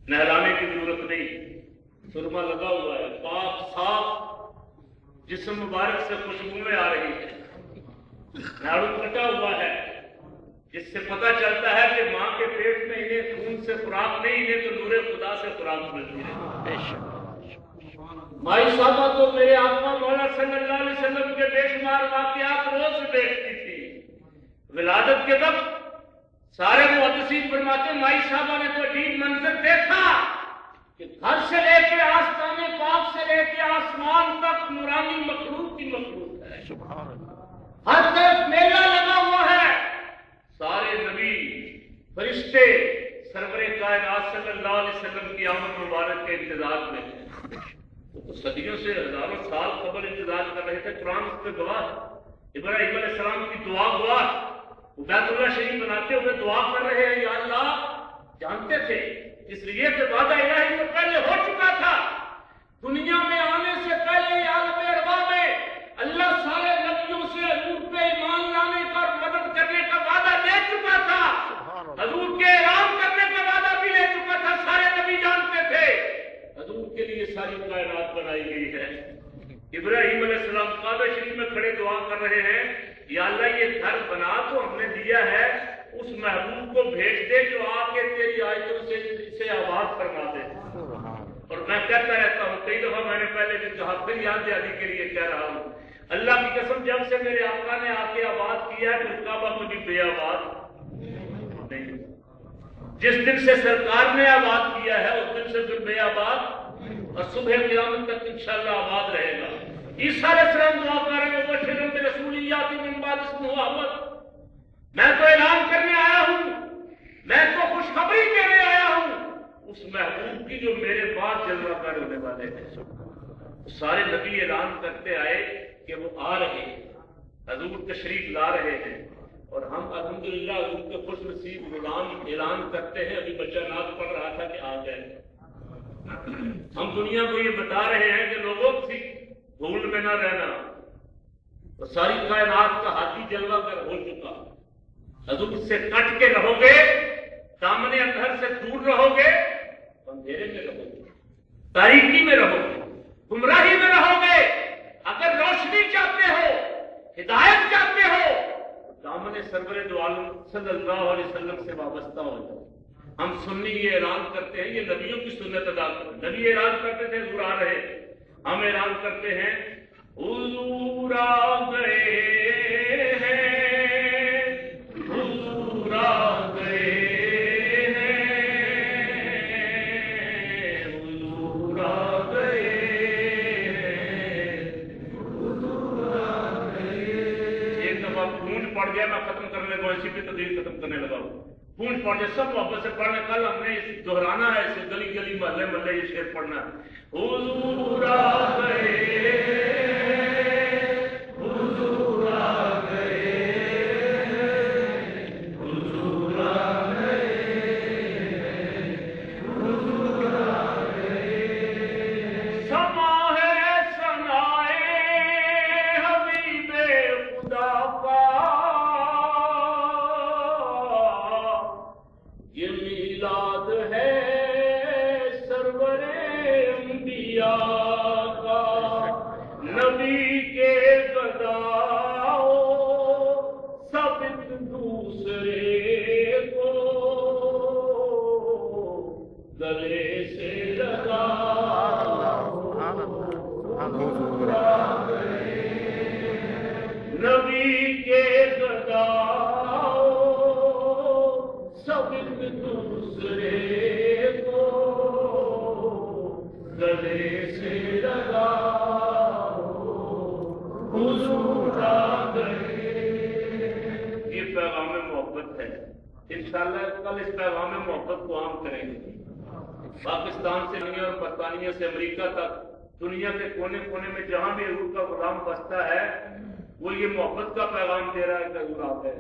نہلانے کی ضرورت نہیں، سرما لگا ہوا ہے، پاک صاف جسم مبارک سے خوشبوئیں آ رہی ہیں، جھاڑو کٹا ہوا ہے جس سے پتہ چلتا ہے کہ ماں کے پیٹ میں انہیں خون سے خوراک نہیں، انہیں تو نور خدا سے خوراک ملتی ہے۔ مائی صاحبہ تو میرے آقا مولا صلی اللہ علیہ وسلم کے بے شمار واقعات روز دیکھتی تھی۔ ولادت کے وقت سارے محدثین فرماتے مائی صاحبہ نے تو عجیب منظر دیکھا کہ گھر سے لے کے آستانے پاک سے لے کے آسمان تک نورانی مخلوق کی مخلوق ہے، ہر طرف میلہ لگا ہوا ہے، سارے نبی فرشتے سرور کائنات صلی اللہ علیہ وسلم کی آمد مبارک کے انتظار میں ہیں۔ تو صدیوں سے ہزاروں سال قبل انتظار کر رہے تھے، قرآن اس پہ گواہ ہے، ابراہیم علیہ السلام کی دعا گواہ، وہ بیت اللہ شریف بناتے ہوئے دعا کر رہے ہیں، یا اللہ جانتے تھے اس لیے کہ وعدہ الہی تو پہلے ہو چکا تھا، دنیا میں آنے سے پہلے عالم ارواح میں اللہ سارے نبیوں سے حضور پہ ایمان لانے کا اور مدد کرنے کا وعدہ لے چکا تھا، حضور کے اعلان کرنے کا وعدہ بھی لے چکا تھا، سارے نبی جانتے تھے حضور کے لیے ساری کائنات بنائی گئی ہے۔ ابراہیم علیہ السلام کعبہ شریف میں کھڑے دعا کر رہے ہیں، یا اللہ یہ گھر بنا تو ہم نے دیا ہے، اس محبوب کو بھیج دے جو آ کے تیری آیتوں سے اسے آباد فرما دے۔ اور میں کہتا رہتا ہوں، کئی دفعہ میں نے پہلے بھی کہا، پھر یاد دہانی کے لیے کہہ رہا ہوں، اللہ کی قسم جب سے میرے آقا نے آ کے آباد کیا ہے پھر کعبہ مجھے بے آباد نہیں، جس دن سے سرکار نے آباد کیا ہے اس دن سے پھر بے آباد اور صبح قیامت تک انشاءاللہ آباد رہے گا۔ عیسیٰ علیہ السلام دعا کر رہے ہیں، مبشرا برسول یاتی من بعد اسمہ احمد، میں تو اعلان کرنے آیا ہوں، میں تو خوشخبری کہنے آیا ہوں اس محبوب کی جو میرے بعد جلوہ گر ہونے والے ہیں۔ سارے نبی اعلان کرتے آئے کہ وہ آ رہے ہیں، حضور تشریف لا رہے ہیں، اور ہم الحمدللہ حضور کے خوش نصیب غلام اعلان کرتے ہیں۔ ابھی بچہ ناز پڑھ رہا تھا کہ آ گئے۔ ہم دنیا کو یہ بتا رہے ہیں کہ لوگوں کسی بھول میں نہ رہنا، تو ساری کائنات کا ہاتھی جلوہ گر ہو چکا، حضور سے کٹ کے رہو گے، سامنے اندھر سے دور رہو گے، اندھیرے میں رہو گے، تاریکی میں رہو گے، گمراہی میں رہو گے۔ اگر روشنی چاہتے ہو، ہدایت چاہتے ہو، دامن سرور دو عالم صلی اللہ علیہ وسلم سے وابستہ ہو جاؤ۔ ہم سنی یہ اعلان کرتے ہیں، یہ نبیوں کی سنت ادا کرتے، نبی اعلان کرتے تھے حضور آ رہے، ہم اعلان کرتے ہیں حضور آ گئے ہیں، حضور آ گئے ہیں، حضور آ گئے ہیں، حضور آ گئے۔ ایک دفعہ گونج پڑ گیا، میں ختم کرنے لگا، اسی پہ تدریس ختم کرنے لگا ہوں، گونج پڑ جائے، سب محبت سے پڑھنا، کل ہم نے دہرانا ہے، اسے گلی گلی محلے محلے یہ شعر پڑھنا ہے۔ حضور آ گئے، حضور آ گئے، حضور آ گئے، حضور آ گئے۔ سما ہے ثنائے حبیب خدا کا، یہ میلاد ہے سرور انبیاء کا، نبی کے گداؤ سب ایک دوسرے کو گلے سے لگا، حضور آ گئے، نبی کے گداؤ سب ایک دوسرے کو گلے سے لگا، حضور آ گئے۔ یہ پیغام محبت ہے، انشاءاللہ کل اس پیغام محبت کو عام کریں گے۔ پاکستان سے دنیا اور برطانیہ سے امریکہ تک، دنیا کے کونے کونے میں جہاں بھی حضور کا غلام بستا ہے، وہ یہ محبت کا پیغام دے رہا ہے کہ حضور آ گئے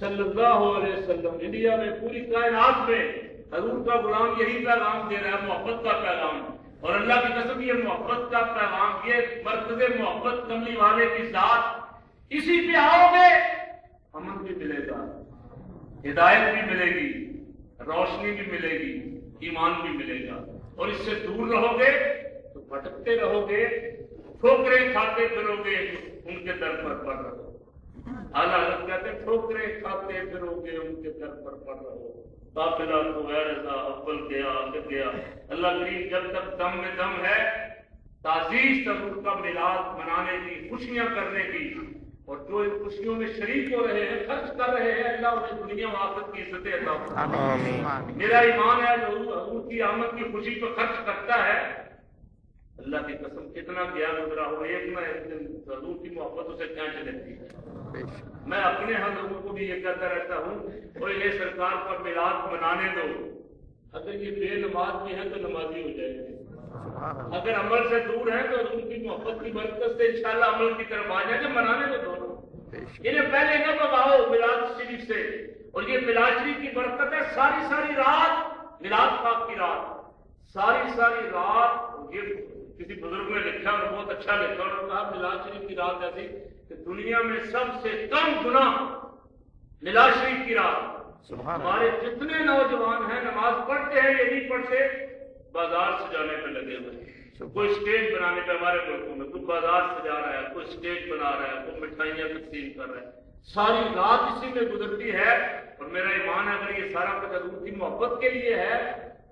صلی اللہ علیہ وسلم۔ انڈیا میں پوری کائنات میں حضور کا غلام یہی پیغام دے رہا ہے، محبت کا پیغام، اور اللہ کی قسم یہ محبت کا پیغام، یہ مرکز محبت کملی والے کی ذات، اسی پہ آؤ گے امن بھی ملے گا، ہدایت بھی ملے گی، रोशनी भी मिलेगी, ईमान भी मिलेगा। और इससे दूर रहोगे तो भटकते रहोगे, ठोकरें खाते फिरोगे, उनके दर पर पड़ रहो। आला हज़रत कहते हैं ठोकरें खाते फिरोगे, उनके दर पर पड़ रहो। काफिला तो गैरज़ा अव्वल गया आखिर गया। अल्लाह करीम जब तक दम में दम है, ताज़ीज़ तबूक का मिलाद मनाने की, खुशियां करने की, और जो इन खुशियों में शरीक हो रहे हैं, खर्च कर रहे हैं, अल्लाह उन्हें दुनिया और आखिरत की इज्जतें अता फरमाए। मेरा ईमान है जो हजूर की आमद की खुशी पर खर्च करता है, अल्लाह की कसम कितना गया गुजरा हो, एक ना एक दिन हजूर की मोहब्बत उसे खींच लेती है। मैं अपने यहाँ लोगों को भी ये कहता रहता हूँ, कोई ये सरकार पर मिलाद मनाने दो, अगर ये बेनमाज भी है तो नमाजी हो जाएंगे, अगर अमल से दूर है तो उनकी मोहब्बत की बरकत से इंशाल्लाह अमल की तरफ आ जाएंगे। मनाने को दोनों, इन्हें पहले न भगाओ मिलाद शरीफ से। और ये मिलाद शरीफ की बरकत है, सारी सारी रात मिलाद पाक की रात, सारी सारी रात। ये किसी बुजुर्ग ने लिखा और बहुत अच्छा लिखा, उन्होंने कहा मिलाद शरीफ की रात ऐसी कि दुनिया में सबसे कम गुना मिलाद शरीफ की रात। हमारे जितने नौजवान हैं नमाज पढ़ते हैं, ये नहीं पढ़ते, बाजार सजाने पे लगे हुए। कोई स्टेज बनाने पे, हमारे मुल्कों में कोई बाजार सजा रहा है, कोई स्टेज बना रहा है, कोई मिठाइयां तकसीम कर रहा है, सारी रात इसी में गुजरती है। और मेरा ईमान है अगर ये सारा कुछ हजूर की मोहब्बत के लिए है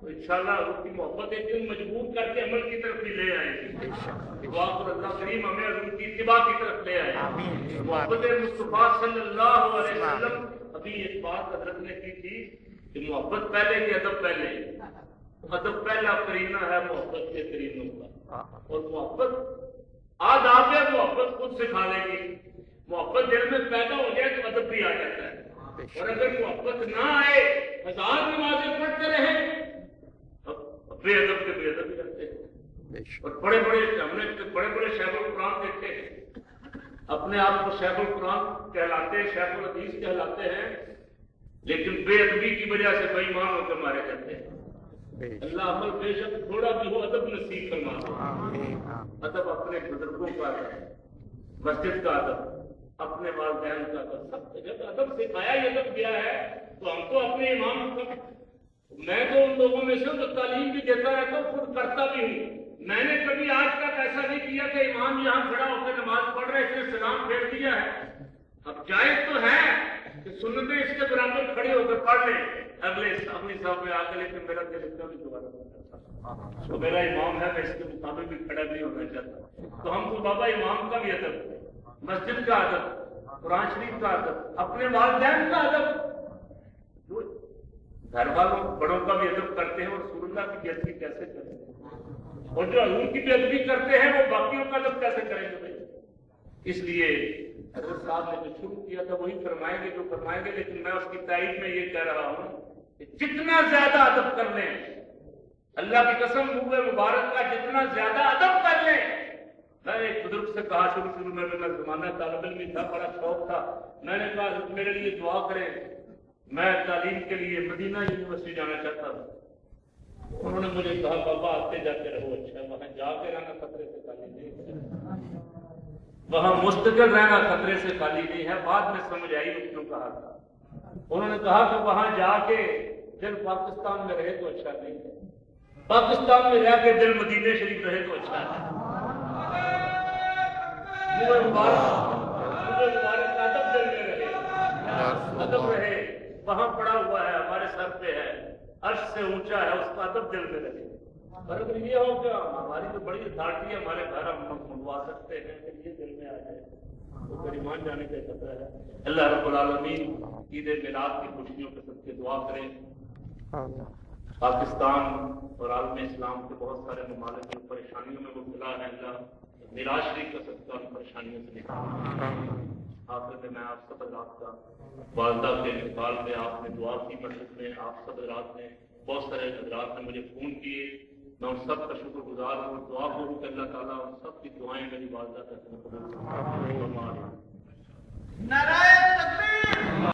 तो इंशाल्लाह हजूर की मोहब्बत एक दिन मजबूर करके अमल की तरफ भी ले आएगी। दुआ कर अल्लाह करीम हमें हजूर की इत्तिबा की तरफ ले आए। मोहब्बत मुस्तफा सल्लल्लाहु अलैहि वसल्लम, अभी एक बात हजरत ने की थी कि मोहब्बत पहले की अदब पहले, अदब पहला करीना है मोहब्बत के करीनों का। और मोहब्बत आदाब है, मोहब्बत खुद सिखा लेगी। मोहब्बत दिल में पैदा हो जाए तो अदब भी आ जाता है। और अगर मोहब्बत ना आए, हजार नमाजें पढ़ते रहे, बेअदब के बेअदब ही रहते हैं। और बड़े बड़े हमने बड़े बड़े शेखुल कुरान देखे हैं, अपने आप को शेखुल कुरान कहलाते हैं, शेखुल हदीस कहलाते हैं, लेकिन बेअदबी की वजह से बेईमान होकर मारे जाते हैं। अल्लाह अमल बेशक थोड़ा भी हो अदब नसीब फरमा दे। अदब अपने बुजुर्गों का अदब, मस्जिद का अदब, अपने वालिदैन का अदब, सब जब अदब सिखाया ही अदब गया है तो हमको अपने इमाम को, मैं तो उन लोगों में से तो तालीम भी देता रहता हूँ, खुद करता भी हूँ। मैंने कभी आज तक ऐसा नहीं किया कि इमाम यहाँ खड़ा होकर नमाज पढ़ रहे इसने सलाम फेर दिया है। अब जायज तो है कि सुन्नतें इसके बराबर खड़े होकर पढ़ ले अगले अपनी साहब में आकर, लेकिन मेरा दिल इतना भी दोबारा तो मेरा इमाम है, मैं इसके मुताबिक भी खड़ा नहीं होना चाहता। तो हमको बाबा इमाम का भी अदब, मस्जिद का अदब, कुरान शरीफ का अदब, अपने वालिदैन का अदब, घर वालों बड़ों का भी अदब करते हैं और रसूलुल्लाह की बेअदबी कैसे करते हैं, और जो हजूर की बेअदबी करते हैं वो बाकियों का अदब कैसे करेंगे भाई। इसलिए हजरत साहब ने जो शुरू किया था वही फरमाएंगे जो फरमाएंगे, लेकिन मैं उसकी तारीफ में ये कह रहा हूं कि जितना ज्यादा अदब कर लें, अल्लाह की कसम मुंह मुबारक का जितना ज्यादा अदब कर लें। मैंने एक बुजुर्ग से कहा शुरू में, मैं जमाना तालिब इल्म में था, बड़ा शौक था, मैंने कहा मेरे लिए दुआ करें, मैं तालीम के लिए मदीना यूनिवर्सिटी जाना चाहता था। उन्होंने मुझे कहा बाबा आते जाते रहो, अच्छा वहां जाके रहना खतरे से खाली नहीं, वहां मुस्तकिल रहना खतरे से खाली नहीं है। बाद में समझ आई वो क्यों कहा था। उन्होंने कहा कि वहां जाके दिल पाकिस्तान में रहे तो अच्छा नहीं है, पाकिस्तान में रह के दिल मदीने शरीफ रहे तो अच्छा है। मुबारक अदब दिल में रहे, अदब रहे, वहां पड़ा हुआ है, हमारे सर पे है, अर्श से ऊंचा है, उसका अदब दिल में रहे। पर अगर ये हो क्या, हमारी तो बड़ी अथॉरिटी है, हमारे घर हम मंगवा सकते हैं, कि ये दिल में आ जाए तो फिर ईमान जाने का खतरा है। अल्लाह रब्बुल आलमीन ईद मिलाद की खुशियों के सबके दुआ करें। पाकिस्तान और आलम इस्लाम के बहुत सारे ममालिक जो परेशानियों में मुब्तला है, अल्लाह मिलाद शरीफ का सदका उन परेशानियों से निकाले। आखिर में मैं आप सब हज़रात का वालदा के इंतकाल में आपने दुआ की मस्जिद में, आप सब हज़रात ने, बहुत सारे हज़रात ने मुझे फ़ोन किए, मैं उन सब का शुक्रगुजार हूँ। दुआ करूँ कि अल्लाह ताला उन सब की दुआएं मेरी वालदा का कबूल फरमाए। नाराए तकबीर।